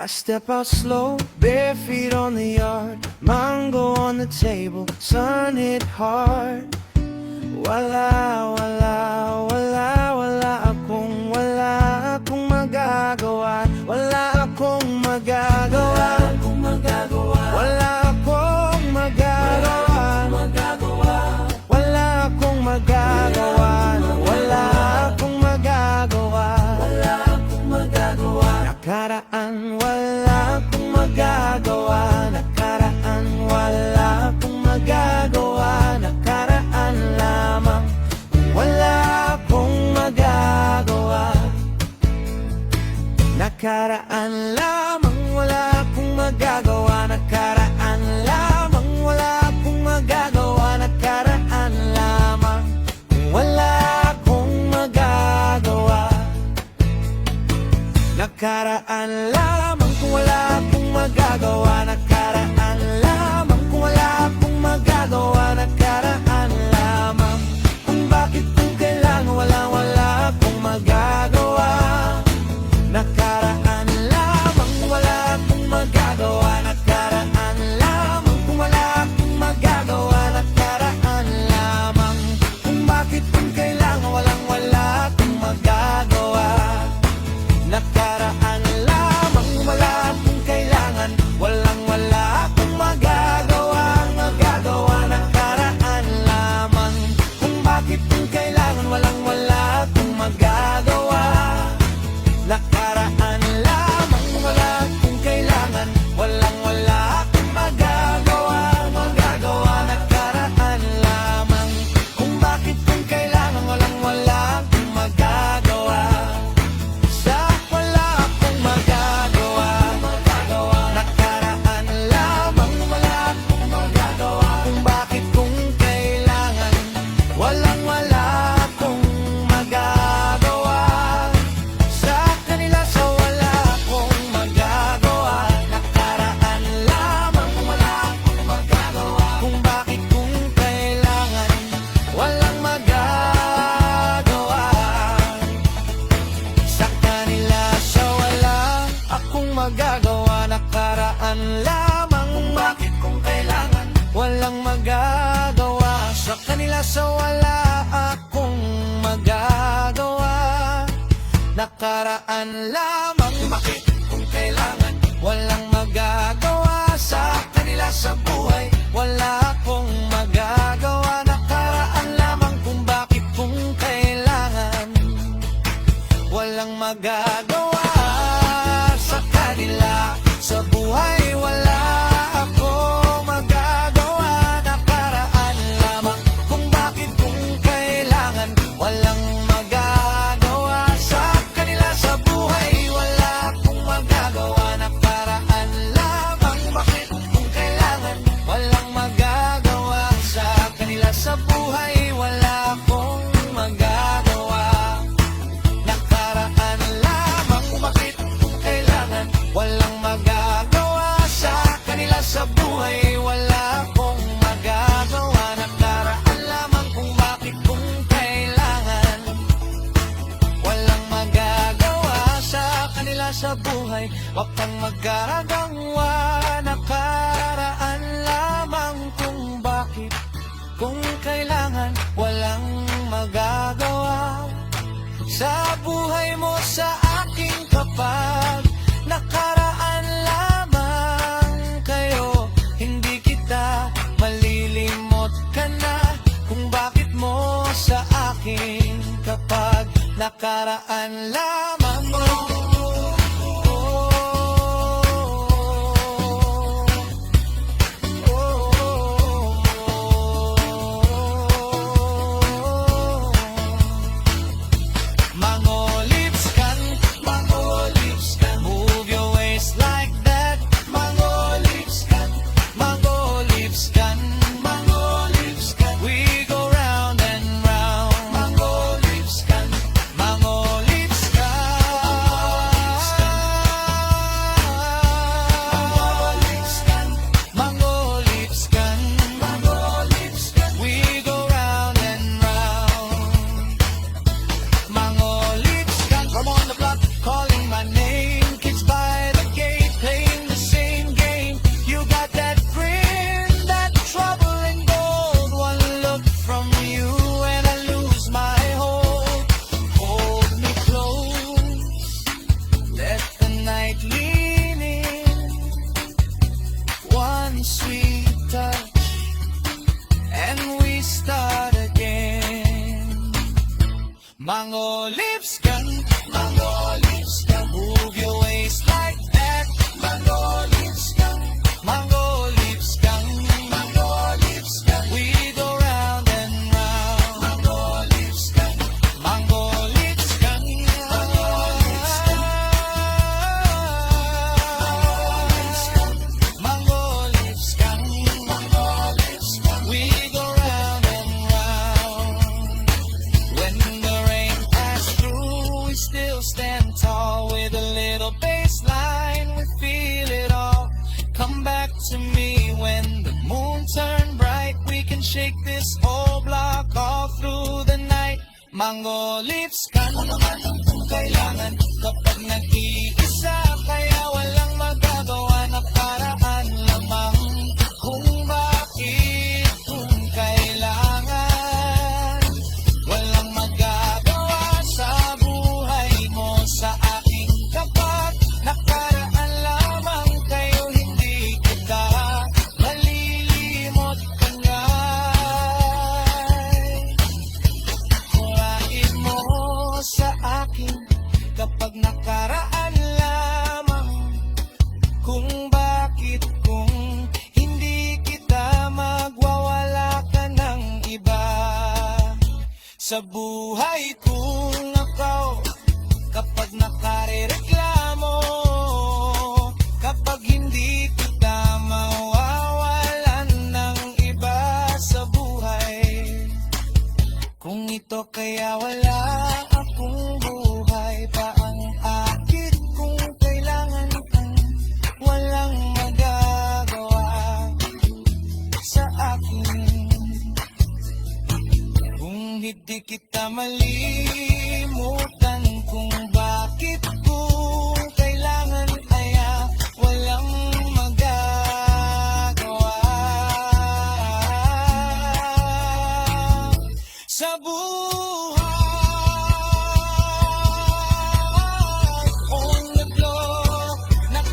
I step out slow, bare feet on the yard, mango on the table, sun hit hard. Wala, wala, wala, wala akong magagawa. Wala akong magagawa. Wala akong magagawa. Wala akong magagawa. Wala akong magagawa. Nakaraan, wala akong magagawa. Nakaraan, wala akong magagawa. Nakaraan lamang, wala akong magagawa. Nakaraan lamang, wala akong magagawa. Nakaraan lamang, wala akong magagawa. Nakaraan lamang, wala akong magagawa. Nakaraan lamang, kung wala akong magagawa. Nakaraan lamang, kung wala akong magagawa. Nakaraan lamang, kung bakit kung kailangan wala akong magagawa. Nakaraan lamang, wala akong magagawa. Nakaraan lamang, kung wala akong magagawa. Nakaraan lamang, kung bakit kung kailangan wala akong magagawa. Nakaraan lamang, wala akong kailangan, wala akong magagawa. Nakaraan lamang, kung bakit kung kailangan wala akong magagawa. Nakaraan lamang, wala akong kailangan, wala akong magagawa. Nakaraan lamang, kung bakit kung kailangan wala akong magagawa. Sa wala akong magagawa. Nakaraan lamang, wala akong magagawa. Kung bakit kung kailangan wala akong magagawa. Sa kanila sa wala akong magagawa. Nakaraan lamang, wala akong magagawa. Kung bakit kung kailangan walang magagawa. Sa kanila sa wala akong magagawa. Nakaraan lamang, kung bakit kung kailangan walang magagawa. Sa kanila sa wala akong magagawa. Nakaraan lamang, kung bakit kung kailangan walang magagawa. Sa kanila sa buhay wala akong magagawa. Nakaraan lamang, kung bakit kung kailangan walang magagawa. Sa kanila sa buhay wala akong magagawa. Nakaraan lamang, kung bakit kung kailangan walang magagawa. Sa kanila sa buhay wala akong magagawa. Nakaraan lamang, bakit kung kailangan walang magagawa. Sa kanila sa buhay wala akong magagawa. Nakaraan lamang, bakit kung kailangan walang magagawa. Sa kanila sa buhay wala akong magagawa. Nakaraan lamang, kung bakit kung kailangan walang magagawa. Sa kanila sa buhay wag kang magagawa. Nakaraan lamang, kung bakit kung kailangan walang magagawa. Sa buhay mo sa aking kapag nakaraan lamang kayo. Hindi kita malilimot ka na, kung bakit mo sa akin kapag nakaraan lamang mo. Move your waist like that. Mango lips can. We go round and round. Mango lips can. Mango lips ka na naman kung kailangan kapag nag-iisa, kaya walang magagawa na paraan lamang kung bakit kung kailangan. Walang magagawa sa buhay mo sa akin kapag nakaraan lamang kayo, hindi kita malilimot ka nga. Kulain mo sa akin kapag nakaraan lamang kung bakit kung hindi kita magwawala ka ng iba sa buhay kong ako. Kapag nakarereklamo, kapag hindi kita mawawalan ng iba sa buhay, kung ito kaya wala akong buhay pa ang akit kung kailangan kang walang magagawa sa akin kung hindi kita mali.